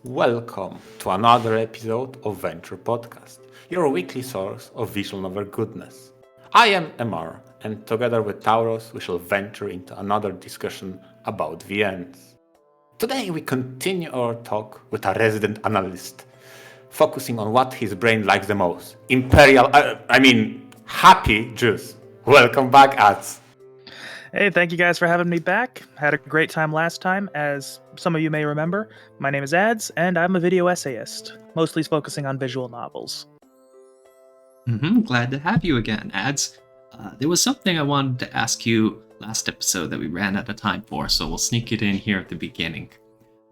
Welcome to another episode of VNture Podcast, your weekly source of visual novel goodness. I am Emar, and together with Tauros, we shall venture into another discussion about VNs. Today we continue our talk with a resident analyst, focusing on what his brain likes the most. Happy juice. Welcome back, Adze. Hey, thank you guys for having me back. Had a great time last time. As some of you may remember, my name is Adze, and I'm a video essayist, mostly focusing on visual novels. Glad to have you again, Adze. There was something I wanted to ask you last episode that we ran out of time for, so we'll sneak it in here at the beginning.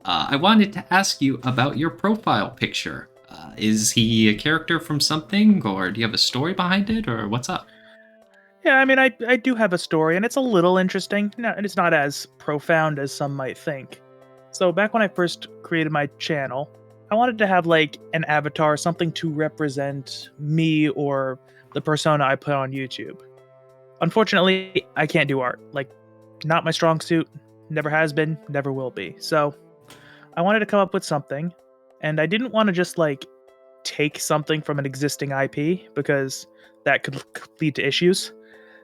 I wanted to ask you about your profile picture. Is he a character from something, or do you have a story behind it, or what's up? Yeah, I do have a story, and it's a little interesting. No, and it's not as profound as some might think. So back when I first created my channel, I wanted to have like an avatar, something to represent me or the persona I put on YouTube. Unfortunately, I can't do art. Like, not my strong suit, never has been, never will be. So I wanted to come up with something, and I didn't want to just like take something from an existing IP because that could lead to issues.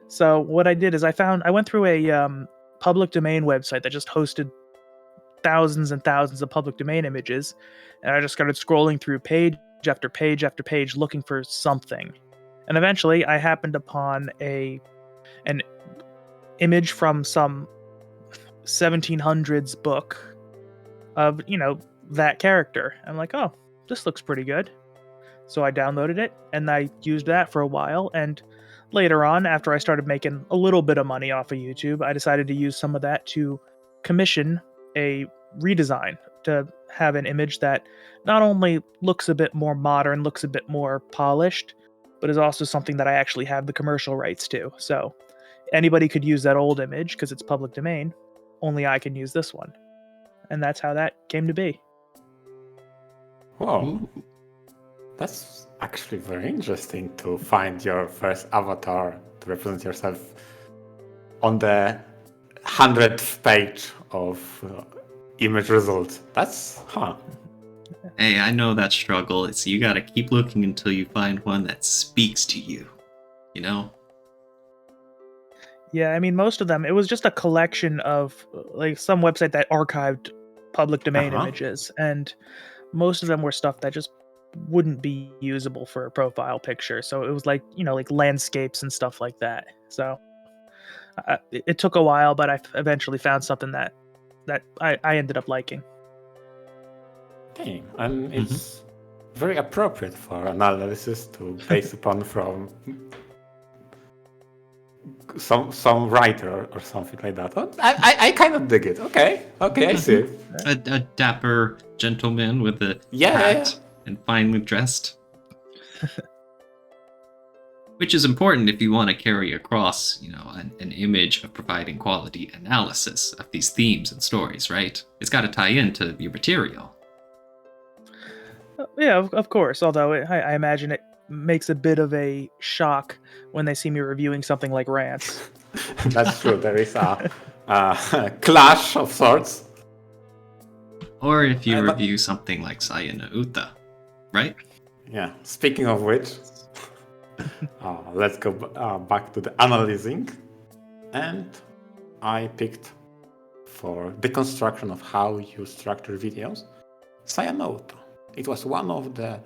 So what I did is I went through a public domain website that just hosted thousands and thousands of public domain images, and I just started scrolling through page after page after page looking for something. And eventually I happened upon an image from some 1700s book of, that character. I'm like, oh, this looks pretty good. So I downloaded it and I used that for a while, and later on, after I started making a little bit of money off of YouTube, I decided to use some of that to commission a redesign to have an image that not only looks a bit more modern, looks a bit more polished, but is also something that I actually have the commercial rights to. So anybody could use that old image because it's public domain. Only I can use this one. And that's how that came to be. Whoa. Ooh. That's actually very interesting to find your first avatar to represent yourself on the 100th page of image results. Hey, I know that struggle. It's you gotta keep looking until you find one that speaks to you, you know? Yeah, most of them, it was just a collection of like some website that archived public domain images, and most of them were stuff that just wouldn't be usable for a profile picture. So it was like, like landscapes and stuff like that. So it took a while, but I eventually found something that I ended up liking. Okay, and it's very appropriate for analysis to base upon from some writer or something like that. I kind of dig it. Okay, I see. A dapper gentleman with a hat and finely dressed. Which is important if you want to carry across, an image of providing quality analysis of these themes and stories, right? It's got to tie into your material. Yeah, of course. Although I imagine it makes a bit of a shock when they see me reviewing something like Rants. That's true. There is a clash of sorts. Or if you review something like Sayana Uta, right? Yeah. Speaking of which, let's go back to the analyzing. And I picked for the construction of how you structure videos, Sayana Uta. It was one of the,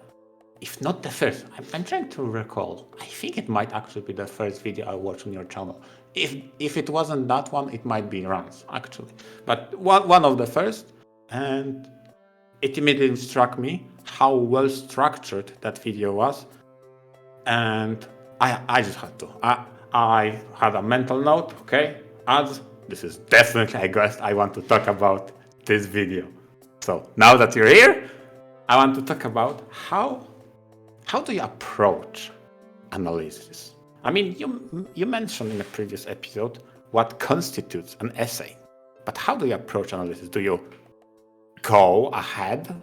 if not the first, I'm trying to recall. I think it might actually be the first video I watched on your channel. If it wasn't that one, it might be Rants, actually. But one of the first, and it immediately struck me how well structured that video was. And I just had to. I had a mental note, okay, as this is definitely a guest I want to talk about this video. So now that you're here, I want to talk about how do you approach analysis? You mentioned in a previous episode what constitutes an essay, but how do you approach analysis? Do you go ahead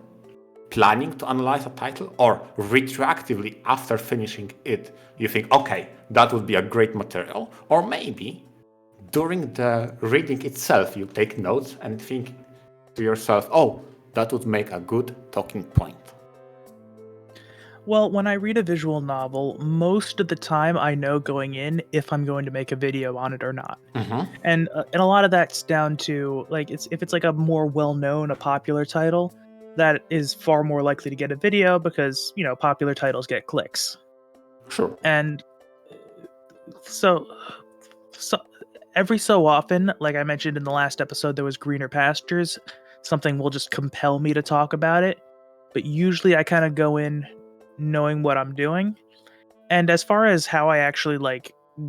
planning to analyze a title, or retroactively after finishing it, you think, okay, that would be a great material, or maybe during the reading itself, you take notes and think to yourself, oh, that would make a good talking point? Well, when I read a visual novel, most of the time I know going in if I'm going to make a video on it or not. And a lot of that's down to like if it's like a more well-known, a popular title, that is far more likely to get a video because, popular titles get clicks. Sure. And so every so often, like I mentioned in the last episode, there was Greener Pastures. Something will just compel me to talk about it. But usually I kind of go in knowing what I'm doing. And as far as how I actually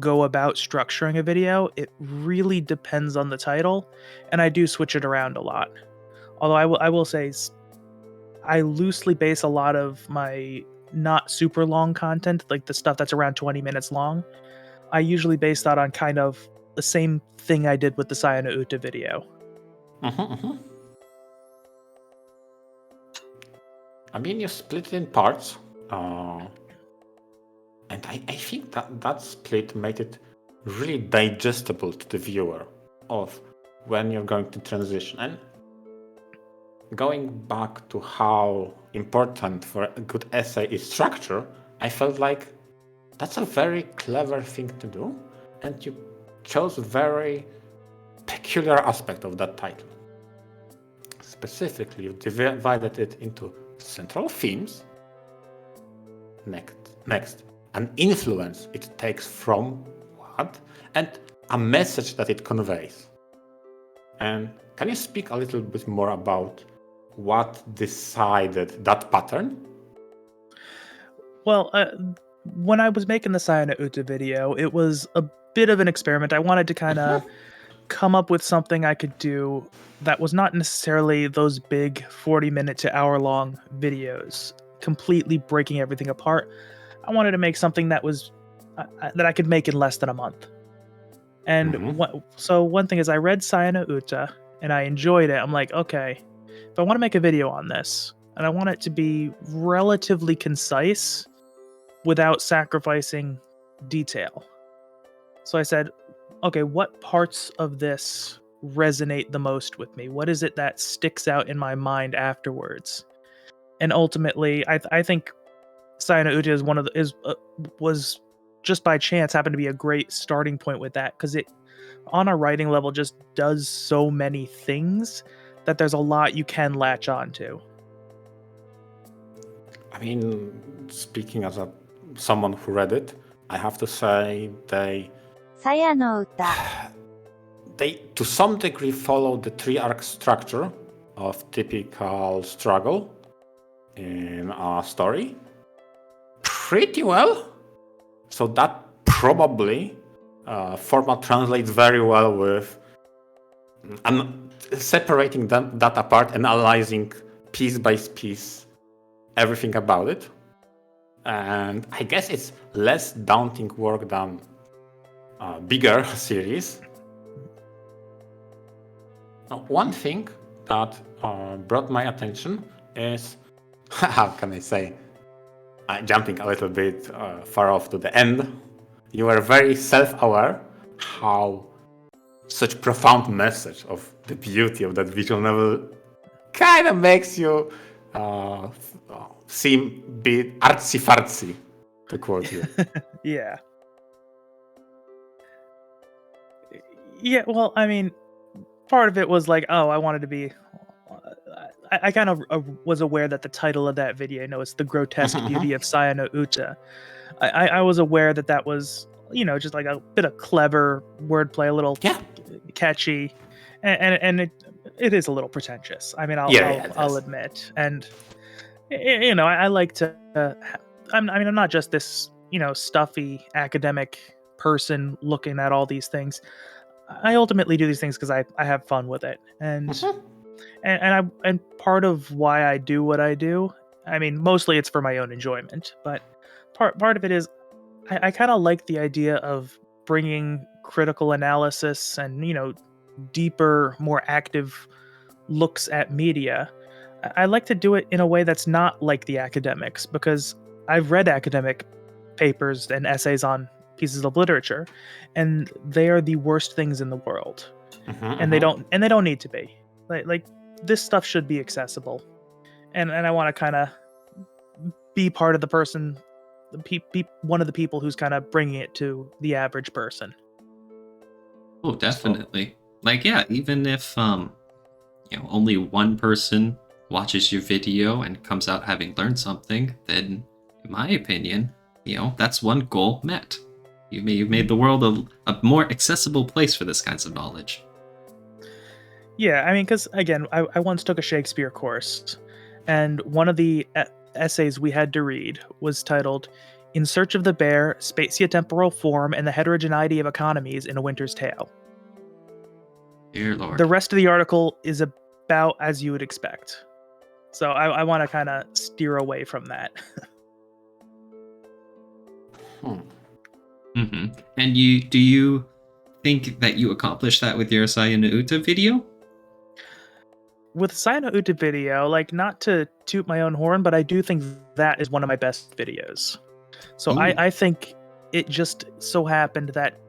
go about structuring a video, it really depends on the title, and I do switch it around a lot. Although I will say I loosely base a lot of my not super long content, like the stuff that's around 20 minutes long. I usually base that on kind of the same thing I did with the Sayano Uta video. I mean, you split it in parts. And I think that split made it really digestible to the viewer of when you're going to transition. And going back to how important for a good essay is structure, I felt like that's a very clever thing to do. And you chose a very peculiar aspect of that title. Specifically, you divided it into central themes. Next, an influence it takes from what, and a message that it conveys. And can you speak a little bit more about what decided that pattern? Well, when I was making the Sayano Uta video, it was a bit of an experiment. I wanted to kind of come up with something I could do that was not necessarily those big 40-minute to hour-long videos, completely breaking everything apart. I wanted to make something that was that I could make in less than a month. And so one thing is, I read Sayano Uta and I enjoyed it. I'm like, okay, if I want to make a video on this, and I want it to be relatively concise without sacrificing detail. So I said, okay, what parts of this resonate the most with me? What is it that sticks out in my mind afterwards? And ultimately, I think Sayano Uta is was just by chance happened to be a great starting point with that, because it on a writing level just does so many things that there's a lot you can latch on to. I mean, speaking as someone who read it, I have to say they to some degree follow the three-arc structure of typical struggle in a story pretty well. So that probably format translates very well with separating that apart, analyzing piece by piece everything about it. And I guess it's less daunting work than a bigger series. One thing that brought my attention is, how can I say, jumping a little bit far off to the end, you were very self-aware how such profound message of the beauty of that visual novel kind of makes you seem a bit artsy-fartsy, to quote you. Yeah. Yeah, well, I mean, part of it was like, oh, I wanted to be... I kind of was aware that the title of that video, it's The Grotesque Beauty of Sayano Uta. I was aware that was, just like a bit of clever wordplay, a little catchy, and it is a little pretentious. I mean, I'll admit. And, I like to... I'm not just this, stuffy academic person looking at all these things. I ultimately do these things because I have fun with it. And... And part of why I do what I do, I mean, mostly it's for my own enjoyment, but part of it is I kind of like the idea of bringing critical analysis and, deeper, more active looks at media. I like to do it in a way that's not like the academics, because I've read academic papers and essays on pieces of literature, and they are the worst things in the world. And they don't need to be. Like this stuff should be accessible, and I want to kind of be part of the person, one of the people who's kind of bringing it to the average person. Oh, definitely. Like, yeah, even if only one person watches your video and comes out having learned something, then in my opinion, that's one goal met. You've made the world a more accessible place for this kinds of knowledge. Yeah, I mean, because again, I once took a Shakespeare course, and one of the essays we had to read was titled "In Search of the Bare Spatiotemporal Form and the Heterogeneity of Economies in a Winter's Tale." Dear Lord. The rest of the article is about as you would expect. So I want to kind of steer away from that. Mm-hmm. And do you think that you accomplished that with your Sayana Uta video? With Sayana Uta video, like, not to toot my own horn, but I do think that is one of my best videos. So I think it just so happened that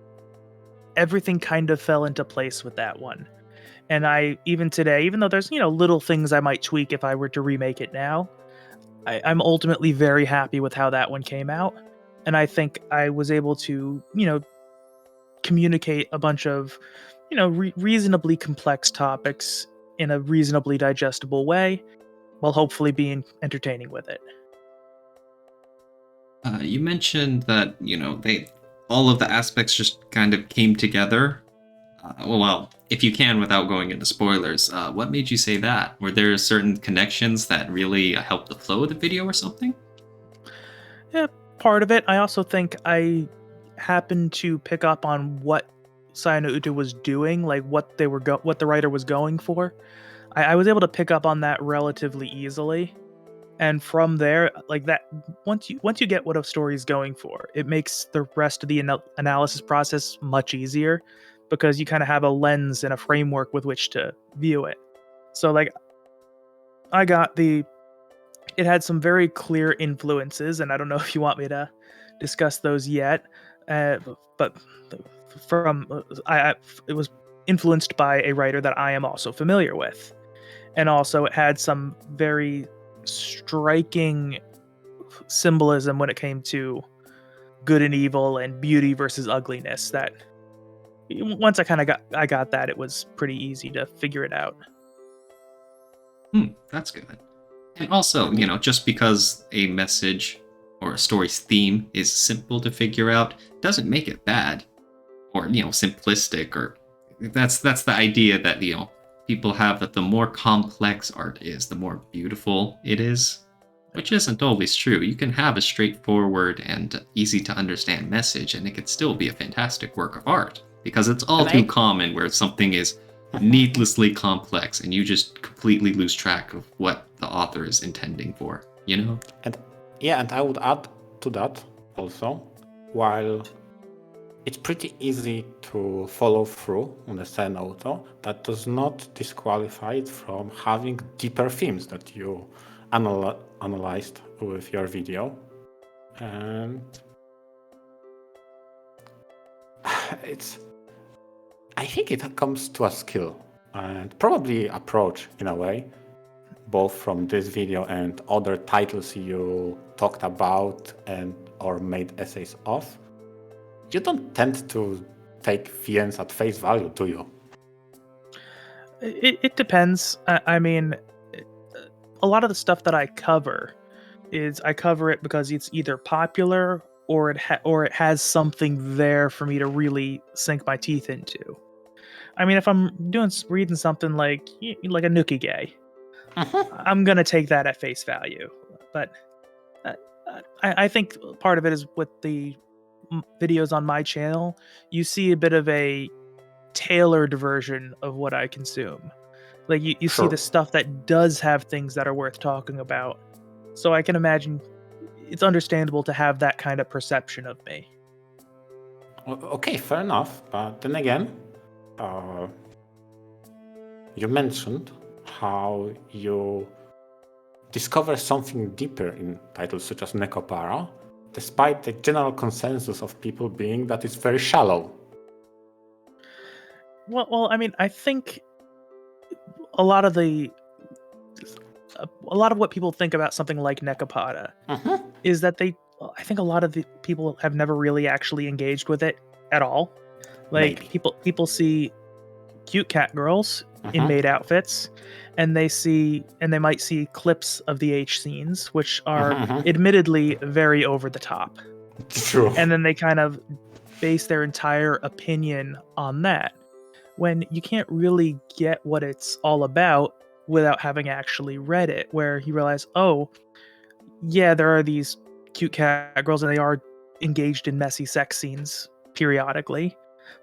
everything kind of fell into place with that one. And even today, even though there's, little things I might tweak if I were to remake it now, I'm ultimately very happy with how that one came out. And I think I was able to, communicate a bunch of, reasonably complex topics in a reasonably digestible way, while hopefully being entertaining with it. You mentioned that, all of the aspects just kind of came together. Well, if you can, without going into spoilers, what made you say that? Were there certain connections that really helped the flow of the video or something? Yeah, part of it. I also think I happened to pick up on what Sayana Uta was doing, like what the writer was going for. I was able to pick up on that relatively easily, and from there, like that, once you get what a story is going for, it makes the rest of the analysis process much easier, because you kind of have a lens and a framework with which to view it. So, like, it had some very clear influences, and I don't know if you want me to discuss those yet, but it was influenced by a writer that I am also familiar with. And also it had some very striking symbolism when it came to good and evil and beauty versus ugliness, that once I got that, it was pretty easy to figure it out. That's good. And also, just because a message or a story's theme is simple to figure out doesn't make it bad or, simplistic, or that's the idea that, people have, that the more complex art is, the more beautiful it is, which isn't always true. You can have a straightforward and easy to understand message, and it could still be a fantastic work of art, because it's all too common where something is needlessly complex and you just completely lose track of what the author is intending for, And I would add to that also, while it's pretty easy to follow through on the Sayana Uta, that does not disqualify it from having deeper themes that you analyzed with your video. And I think it comes to a skill and probably approach in a way, both from this video and other titles you talked about or made essays of. You don't tend to take VNs at face value, do you? It depends. I mean, a lot of the stuff that I cover it because it's either popular or it has something there for me to really sink my teeth into. I mean, if I'm reading something like a Nukige, I'm gonna take that at face value. But I think part of it is with the videos on my channel, you see a bit of a tailored version of what I consume. Like, you see the stuff that does have things that are worth talking about. So I can imagine it's understandable to have that kind of perception of me. Okay, fair enough. But then again, you mentioned how you discover something deeper in titles such as Nekopara, despite the general consensus of people being that it's very shallow. Well, I mean, I think a lot of what people think about something like Nekopada is that I think a lot of the people have never really actually engaged with it at all. Like Maybe. people see cute cat girls in maid outfits, and they might see clips of the H scenes, which are admittedly very over the top. True. And then they kind of base their entire opinion on that, when you can't really get what it's all about without having actually read it, where you realize, oh, yeah, there are these cute cat girls and they are engaged in messy sex scenes periodically,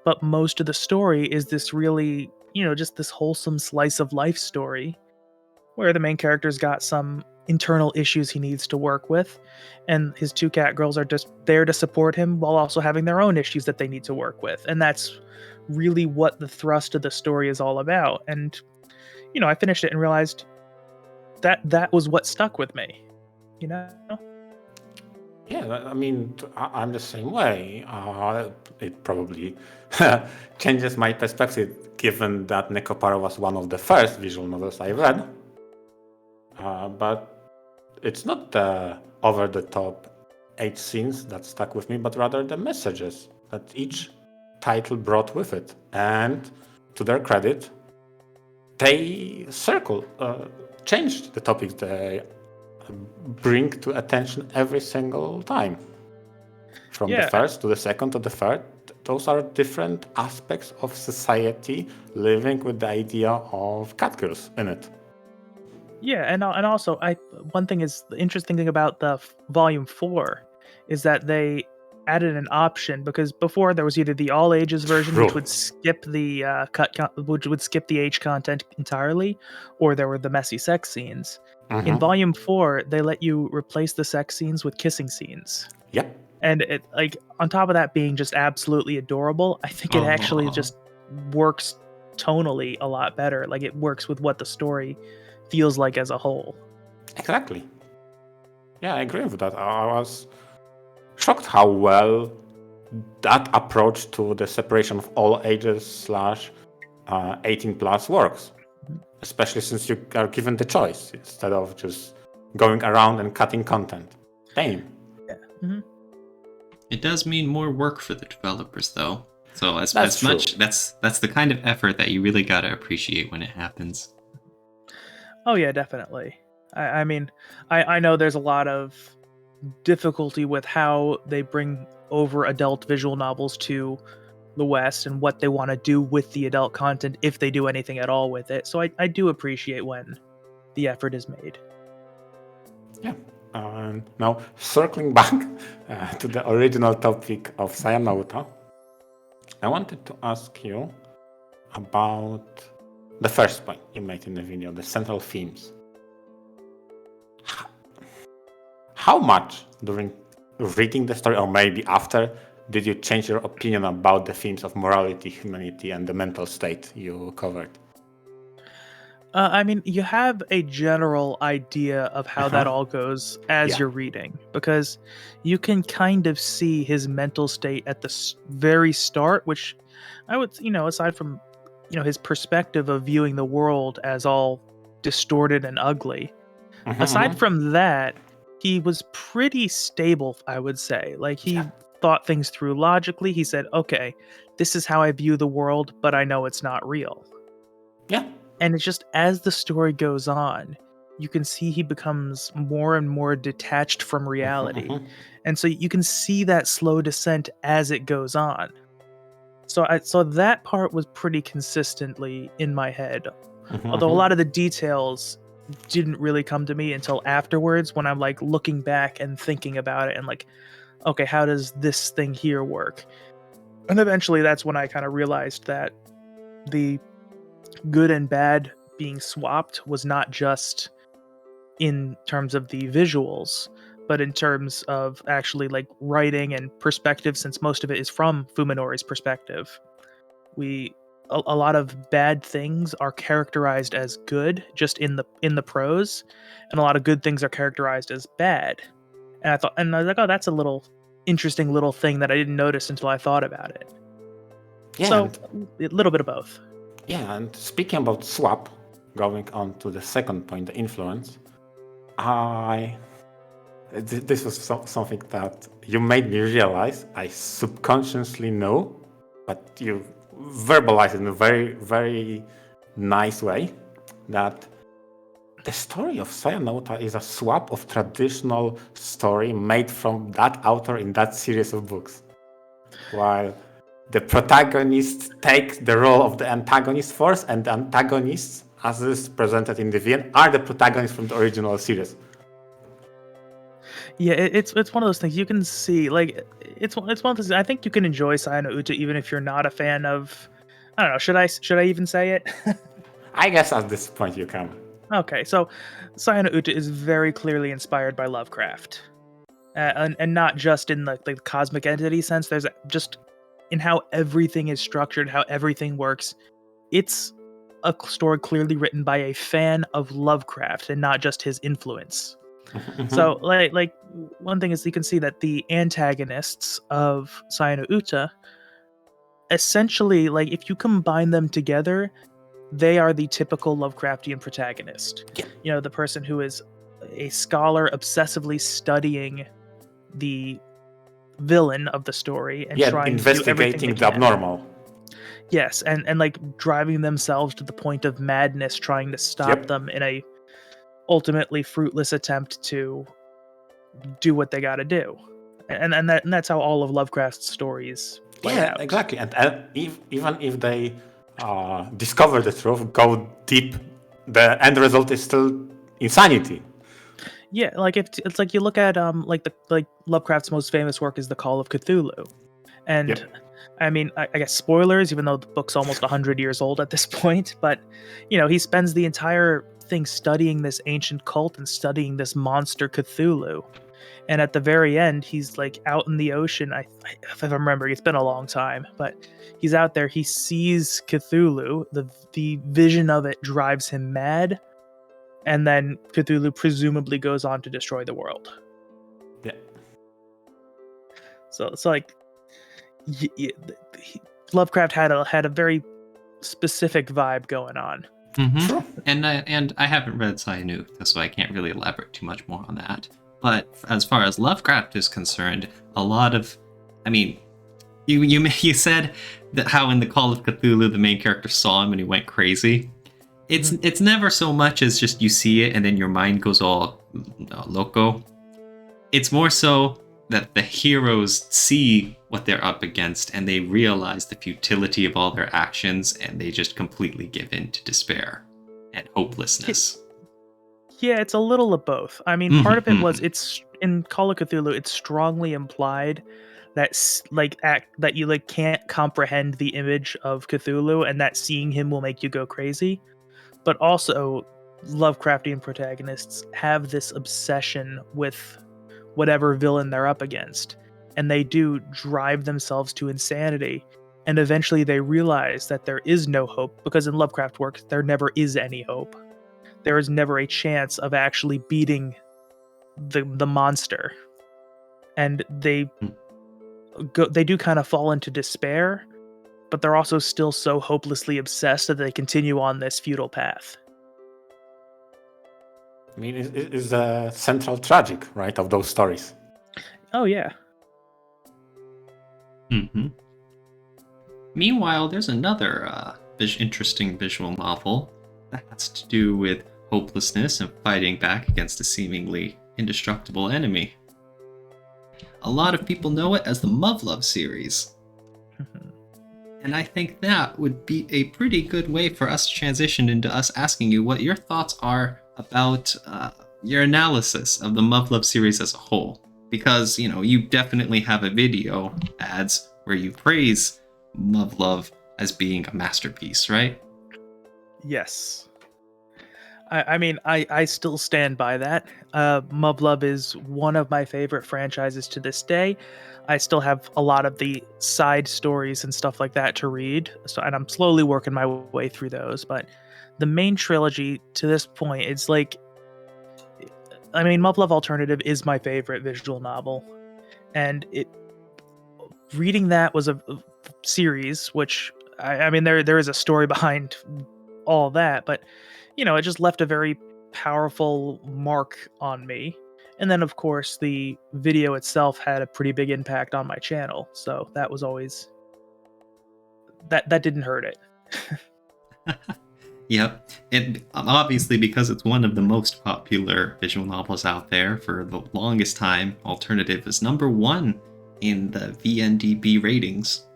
but most of the story is this really, just this wholesome slice of life story where the main character's got some internal issues he needs to work with, and his two cat girls are just there to support him while also having their own issues that they need to work with. And that's really what the thrust of the story is all about. And I finished it and realized that was what stuck with me. Yeah, I mean, I'm the same way. It probably changes my perspective, given that Nekopara was one of the first visual novels I read. But it's not the over-the-top H scenes that stuck with me, but rather the messages that each title brought with it. And to their credit, they changed the topics they bring to attention every single time. From the first to the second to the third, those are different aspects of society living with the idea of cat girls in it. Yeah, and also, one thing is, the interesting thing about the volume 4 is that they added an option, because before there was either the all ages version, which would skip the which would skip the H content entirely, or there were the messy sex scenes. In volume 4, they let you replace the sex scenes with kissing scenes. Yep. And it, like, on top of that being just absolutely adorable, I think it actually just works tonally a lot better. Like, it works with what the story feels like as a whole. Exactly. Yeah, I agree with that. I was shocked how well that approach to the separation of all ages / 18 plus works. Especially since you are given the choice instead of just going around and cutting content. Damn. Yeah. It does mean more work for the developers, though. So as That's much that's the kind of effort that you really gotta appreciate when it happens. Oh yeah, definitely. I mean, I know there's a lot of difficulty with how they bring over adult visual novels to the West and what they want to do with the adult content, if they do anything at all with it. So I do appreciate when the effort is made. Yeah. Now, circling back to the original topic of Sayanauta, I wanted to ask you about the first point you made in the video, the central themes. How much during reading the story, or maybe after, did you change your opinion about the themes of morality, humanity, and the mental state you covered? I mean, you have a general idea of how that all goes as you're reading, because you can kind of see his mental state at the very start, which I would, aside from, his perspective of viewing the world as all distorted and ugly. Aside from that, he was pretty stable, I would say. Like, he thought things through logically. He said, okay, this is how I view the world, but I know it's not real. Yeah. And it's just, as the story goes on, you can see he becomes more and more detached from reality. And so you can see that slow descent as it goes on. So that part was pretty consistently in my head. Although a lot of the details didn't really come to me until afterwards, when I'm like looking back and thinking about it and like, okay, how does this thing here work? And eventually that's when I kind of realized that the good and bad being swapped was not just in terms of the visuals, but in terms of actually like writing and perspective, since most of it is from Fuminori's perspective. A lot of bad things are characterized as good just in the prose, and a lot of good things are characterized as bad. And I was like, oh, that's a little interesting little thing that I didn't notice until I thought about it. Yeah, so a little bit of both. Yeah, and speaking about swap, going on to the second point, the influence, this was something that you made me realize I subconsciously know, but you verbalize it in a very, very nice way, that the story of Sayonauta is a swap of traditional story made from that author in that series of books. While the protagonist takes the role of the antagonist first, and the antagonists, as is presented in the VN, are the protagonists from the original series. Yeah, it's one of those things you can see. Like, it's one of those. I think you can enjoy Sayonauta even if you're not a fan of. I don't know. Should I even say it? I guess at this point you can. Okay, so Sayonauta is very clearly inspired by Lovecraft, and not just in the cosmic entity sense. There's just in how everything is structured, how everything works. It's a story clearly written by a fan of Lovecraft and not just his influence. So, like one thing is you can see that the antagonists of Sayonauta, essentially, like if you combine them together, they are the typical Lovecraftian protagonist. Yeah. You know, the person who is a scholar obsessively studying the villain of the story and trying to do everything investigating they the can. abnormal. Yes, and like driving themselves to the point of madness, trying to stop them in a ultimately fruitless attempt to do what they got to do, and that's how all of Lovecraft's stories play out. Exactly. And even if they discover the truth, go deep, the end result is still insanity. Yeah, like it's like you look at like Lovecraft's most famous work is The Call of Cthulhu, and I mean I guess spoilers, even though the book's almost 100 years old at this point, but you know he spends the entire thing studying this ancient cult and studying this monster Cthulhu, and at the very end he's like out in the ocean. If I remember, it's been a long time, but he's out there. He sees Cthulhu. The vision of it drives him mad. And then Cthulhu presumably goes on to destroy the world. Yeah. So it's like Lovecraft had a very specific vibe going on. Sure. And I haven't read Sayonauta, so I can't really elaborate too much more on that. But as far as Lovecraft is concerned, a lot of, I mean, you said that how in the Call of Cthulhu the main character saw him and he went crazy. It's never so much as just you see it and then your mind goes all loco. It's more so that the heroes see what they're up against and they realize the futility of all their actions and they just completely give in to despair and hopelessness. Yeah, it's a little of both. I mean, part of it was it's in Call of Cthulhu. It's strongly implied that that you can't comprehend the image of Cthulhu and that seeing him will make you go crazy. But also, Lovecraftian protagonists have this obsession with whatever villain they're up against, and they do drive themselves to insanity, and eventually they realize that there is no hope, because in Lovecraft works, there never is any hope. There is never a chance of actually beating the monster. And they do kind of fall into despair, but they're also still so hopelessly obsessed that they continue on this futile path. I mean, it's the central tragic, right, of those stories. Oh, yeah. Meanwhile, there's another interesting visual novel that has to do with hopelessness and fighting back against a seemingly indestructible enemy. A lot of people know it as the Muv-Luv series. And I think that would be a pretty good way for us to transition into us asking you what your thoughts are about your analysis of the Muv-Luv series as a whole. Because, you know, you definitely have a video, Adze, where you praise Muv-Luv as being a masterpiece, right? Yes. I mean, I still stand by that. Muv-Luv is one of my favorite franchises to this day. I still have a lot of the side stories and stuff like that to read, and I'm slowly working my way through those. But the main trilogy to this point, it's like, I mean, Muv-Luv Alternative is my favorite visual novel, and reading that was a series which I mean, there is a story behind all that, but it just left a very powerful mark on me. And then, of course, the video itself had a pretty big impact on my channel, so that was always that didn't hurt it. Yep. And obviously, because it's one of the most popular visual novels out there, for the longest time, Alternative is #1 in the VNDB ratings.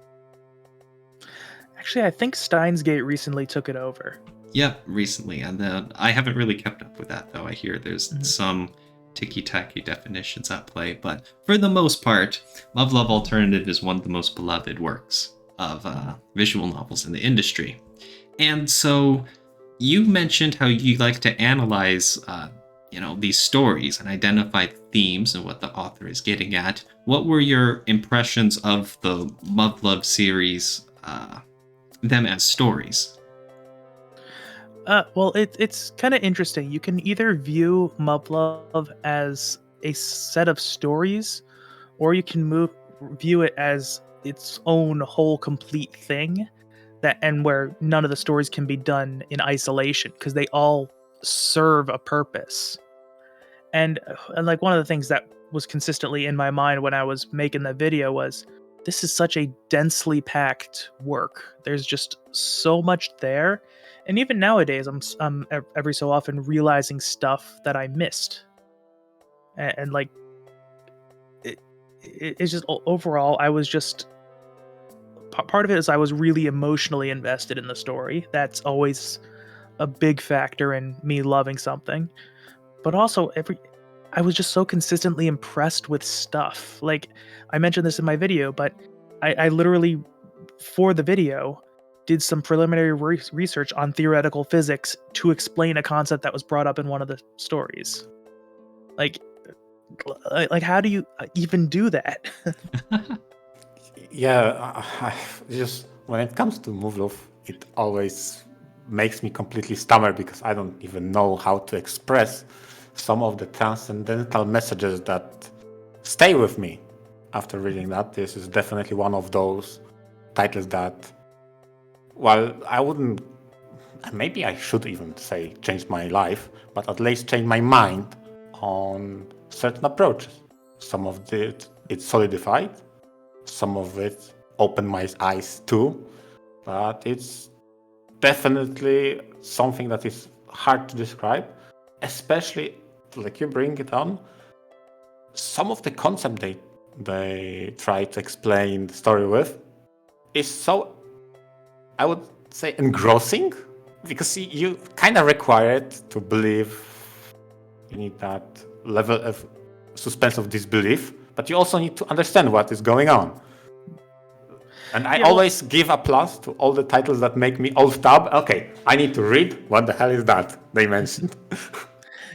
Actually, I think Steins Gate recently took it over. Yep, recently. And then I haven't really kept up with that, though. I hear there's some ticky-tacky definitions at play. But for the most part, Love Alternative is one of the most beloved works of visual novels in the industry. And so you mentioned how you like to analyze, these stories and identify themes and what the author is getting at. What were your impressions of the Love series, them as stories? Well, it's kind of interesting. You can either view Love as a set of stories, or you can view it as its own whole complete thing, and where none of the stories can be done in isolation because they all serve a purpose. And like one of the things that was consistently in my mind when I was making the video was, this is such a densely packed work. There's just so much there. And even nowadays, I'm every so often realizing stuff that I missed. And like, it's just overall, I was just, part of it is I was really emotionally invested in the story. That's always a big factor in me loving something. But also, I was just so consistently impressed with stuff. Like, I mentioned this in my video, but I literally, for the video, did some preliminary research on theoretical physics to explain a concept that was brought up in one of the stories. Like how do you even do that? Yeah, just when it comes to Muvrov, it always makes me completely stammer because I don't even know how to express some of the transcendental messages that stay with me after reading that. This is definitely one of those titles that, well, I wouldn't, maybe I should even say changed my life, but at least changed my mind on certain approaches. Some of it solidified, some of it opened my eyes too, but it's definitely something that is hard to describe, especially like you bring it on. Some of the concept they try to explain the story with is so, I would say, engrossing, because you kind of required to believe. You need that level of suspense of disbelief, but you also need to understand what is going on. And I always give applause to all the titles that make me alt tab. Okay, I need to read. What the hell is that they mentioned?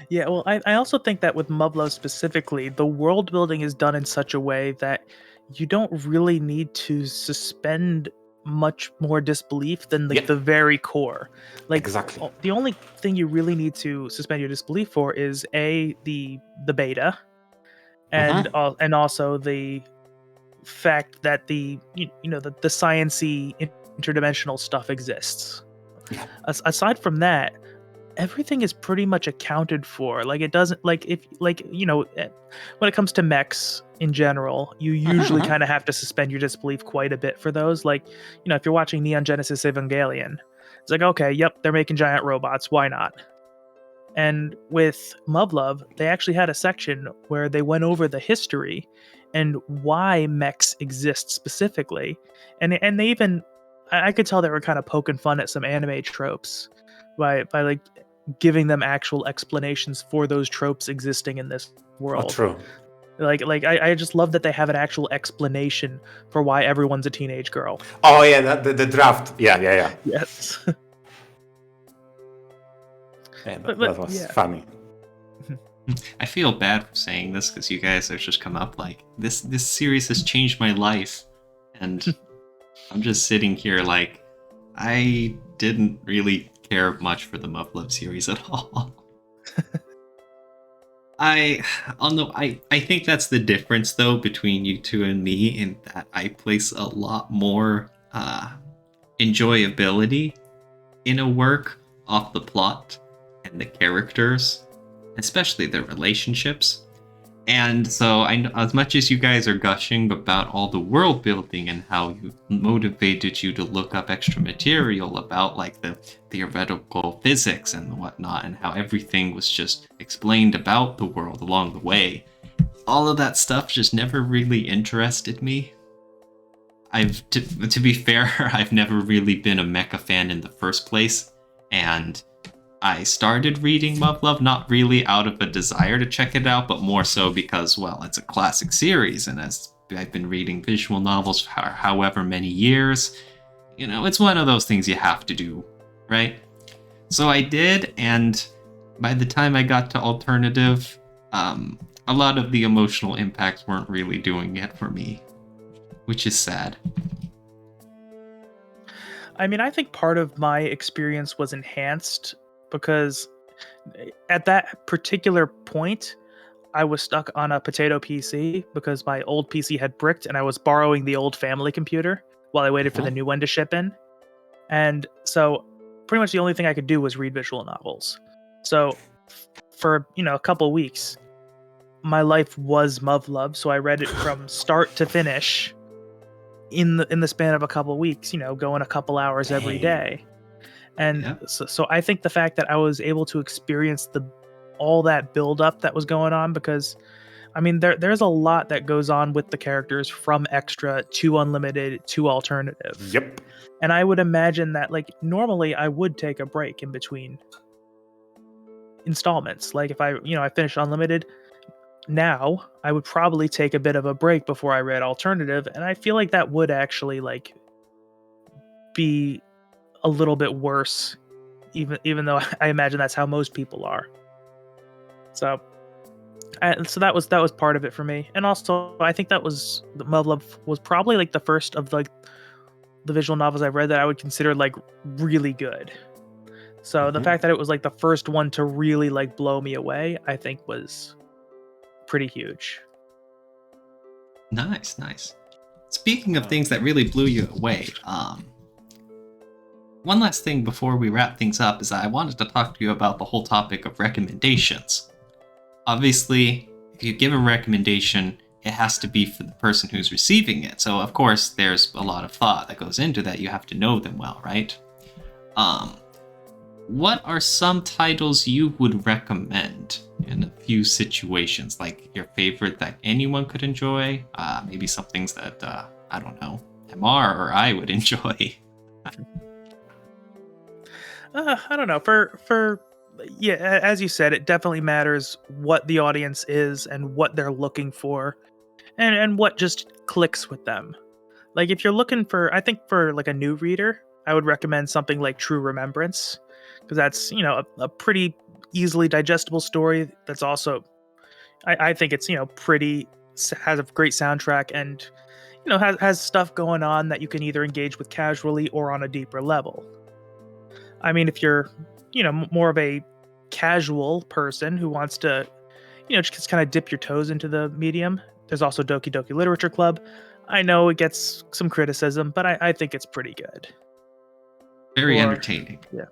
Yeah, well, I also think that with Muvrov specifically, the world building is done in such a way that you don't really need to suspend much more disbelief than the very core. Like, exactly. The only thing you really need to suspend your disbelief for is the beta, and also the fact that the sciencey interdimensional stuff exists. Yeah. Aside from that, everything is pretty much accounted for. Like, it doesn't, like, if, like, when it comes to mechs in general, you usually kind of have to suspend your disbelief quite a bit for those. Like, if you're watching Neon Genesis Evangelion, it's like, okay, yep, they're making giant robots, why not? And with Muvrov, they actually had a section where they went over the history and why mechs exist specifically. And they even, I could tell they were kind of poking fun at some anime tropes by like giving them actual explanations for those tropes existing in this world. Oh, true. Like I just love that they have an actual explanation for why everyone's a teenage girl. Oh yeah, the draft. Yeah. Yes. Yeah, that was funny. I feel bad for saying this because you guys have just come up like this series has changed my life, and I'm just sitting here like I didn't really care much for the Muvrov series at all. I think that's the difference though between you two and me, in that I place a lot more enjoyability in a work off the plot and the characters, especially the relationships. And so, as much as you guys are gushing about all the world building and how you motivated you to look up extra material about like the theoretical physics and whatnot, and how everything was just explained about the world along the way, all of that stuff just never really interested me. To be fair, I've never really been a mecha fan in the first place, and I started reading Love, not really out of a desire to check it out, but more so because, well, it's a classic series, and as I've been reading visual novels for however many years, you know, it's one of those things you have to do, right? So I did, and by the time I got to alternative, a lot of the emotional impacts weren't really doing it for me, which is sad. I mean, I think part of my experience was enhanced because at that particular point, I was stuck on a potato PC because my old PC had bricked and I was borrowing the old family computer while I waited for the new one to ship in. And so pretty much the only thing I could do was read visual novels. So for, a couple weeks, my life was Love, so I read it from start to finish in the span of a couple weeks, going a couple hours every day. And so I think the fact that I was able to experience all that build up that was going on, because I mean there's a lot that goes on with the characters from extra to unlimited to alternative. Yep. And I would imagine that like normally I would take a break in between installments. Like if I finished unlimited, now I would probably take a bit of a break before I read alternative, and I feel like that would actually like be a little bit worse, even though I imagine that's how most people are. So that was part of it for me, and also I think that was Love was probably like the first of like the visual novels I've read that I would consider like really good. So the fact that it was like the first one to really like blow me away, I think was pretty huge. Nice. Speaking of things that really blew you away, one last thing before we wrap things up is I wanted to talk to you about the whole topic of recommendations. Obviously, if you give a recommendation, it has to be for the person who's receiving it. So, of course, there's a lot of thought that goes into that. You have to know them well, right? What are some titles you would recommend in a few situations? Like your favorite that anyone could enjoy? Maybe some things that, I don't know, MR or I would enjoy. I don't know. For as you said, it definitely matters what the audience is and what they're looking for, and what just clicks with them. Like if you're looking for, I think for like a new reader, I would recommend something like True Remembrance, because that's a pretty easily digestible story. That's also, I think it's pretty, has a great soundtrack, and has stuff going on that you can either engage with casually or on a deeper level. I mean, if you're, more of a casual person who wants to, just kind of dip your toes into the medium, there's also Doki Doki Literature Club. I know it gets some criticism, but I think it's pretty good. Very entertaining. Yeah.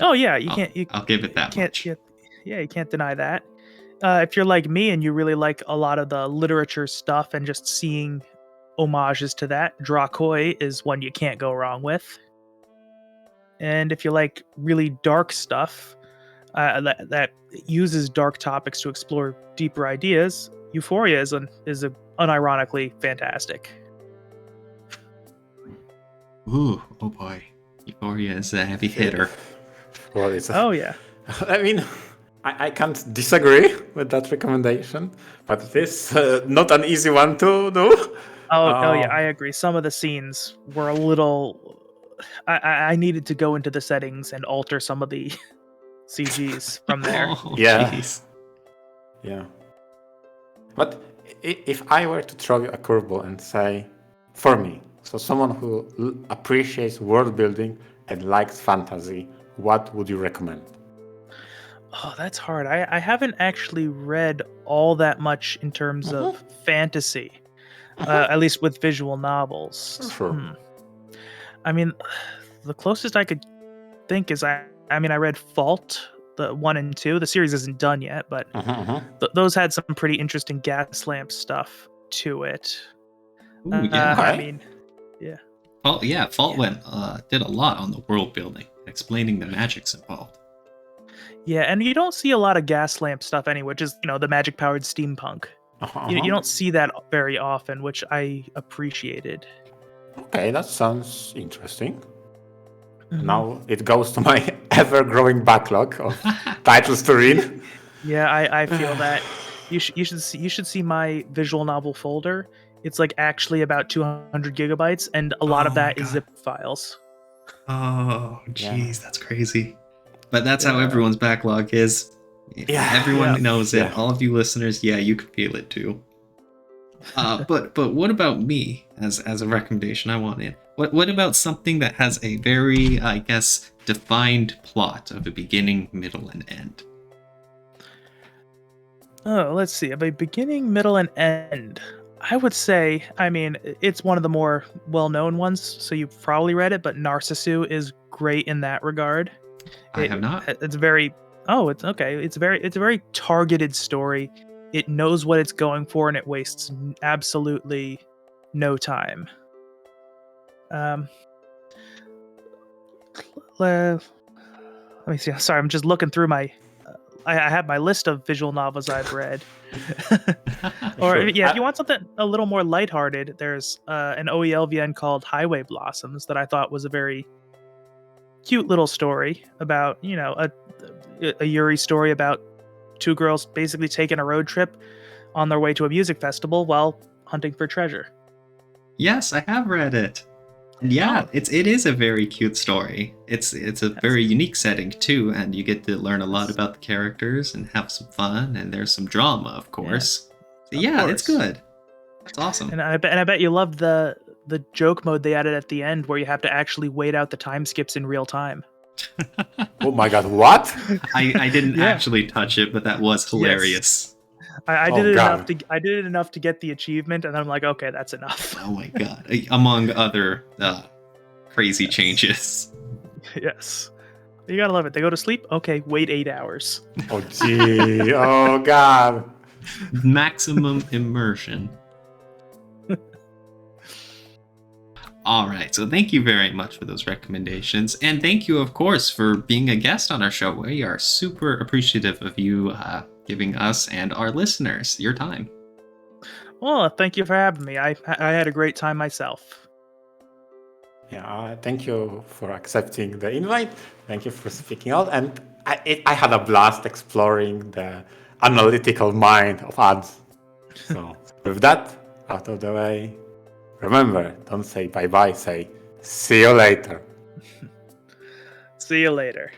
Oh yeah, I'll give it that much. You can't deny that. If you're like me and you really like a lot of the literature stuff and just seeing homages to that, Drakoi is one you can't go wrong with. And if you like really dark stuff that uses dark topics to explore deeper ideas, Euphoria is unironically fantastic. Ooh, oh boy. Euphoria is a heavy hitter. Well, oh yeah. I mean, I can't disagree with that recommendation, but it is not an easy one to do. Oh yeah, I agree. Some of the scenes were a little. I needed to go into the settings and alter some of the CGs from there. Oh, yeah. Geez. Yeah. But if I were to throw you a curveball and say, for me, so someone who appreciates world building and likes fantasy, what would you recommend? Oh, that's hard. I haven't actually read all that much in terms of fantasy, at least with visual novels. Sure. I mean, the closest I could think is I read Fault, the 1 and 2. The series isn't done yet, but those had some pretty interesting gas lamp stuff to it. Ooh, yeah. I Okay. mean, yeah. Fault, yeah, Fault did a lot on the world building, explaining the magics involved. Yeah, and you don't see a lot of gas lamp stuff anyway, which is, the magic-powered steampunk. You don't see that very often, which I appreciated. Okay, that sounds interesting. Mhm. Now it goes to my ever-growing backlog of titles to read. Yeah, I feel that. You should see my visual novel folder. It's like actually about 200 gigabytes, and a lot of Oh that my is God. zip files. Oh, jeez, that's crazy. But that's how Yeah. everyone's backlog is. Yeah. Everyone Yeah. knows it. Yeah. All of you listeners, yeah, you can feel it too. But what about me as a recommendation? I want in. What about something that has a very, I guess, defined plot of a beginning, middle, and end? Oh, let's see. Of a beginning, middle, and end. I would say, it's one of the more well-known ones, so you've probably read it, but Narcissu is great in that regard. I have not. It's very. Oh, it's okay. It's a very targeted story. It knows what it's going for, and it wastes absolutely no time. Let me see. Sorry, I'm just looking through my. I have my list of visual novels I've read. Or Sure. yeah, if you want something a little more lighthearted, there's an OELVN called Highway Blossoms that I thought was a very cute little story about a Yuri story about two girls basically taking a road trip on their way to a music festival while hunting for treasure. Yes, I have read it. And yeah, Oh. it is a very cute story. It's a very unique setting too, and you get to learn a lot about the characters and have some fun, and there's some drama, of course. Of Yeah, course. it's good. That's awesome. And I bet you loved the joke mode they added at the end where you have to actually wait out the time skips in real time. Oh my god, what? I didn't Yeah. actually touch it, but that was hilarious. I Oh, did it God. enough to get the achievement, and I'm like, okay, that's enough. Oh my god. Among other crazy changes. Yes. You gotta love it. They go to sleep. Okay, wait 8 hours. Oh gee, oh god. Maximum immersion. All right, so thank you very much for those recommendations. And thank you, of course, for being a guest on our show. We are super appreciative of you giving us and our listeners your time. Well, thank you for having me. I had a great time myself. Yeah, thank you for accepting the invite. Thank you for speaking out. And I had a blast exploring the analytical mind of Adze. So with that out of the way, remember, don't say bye-bye, say see you later. See you later.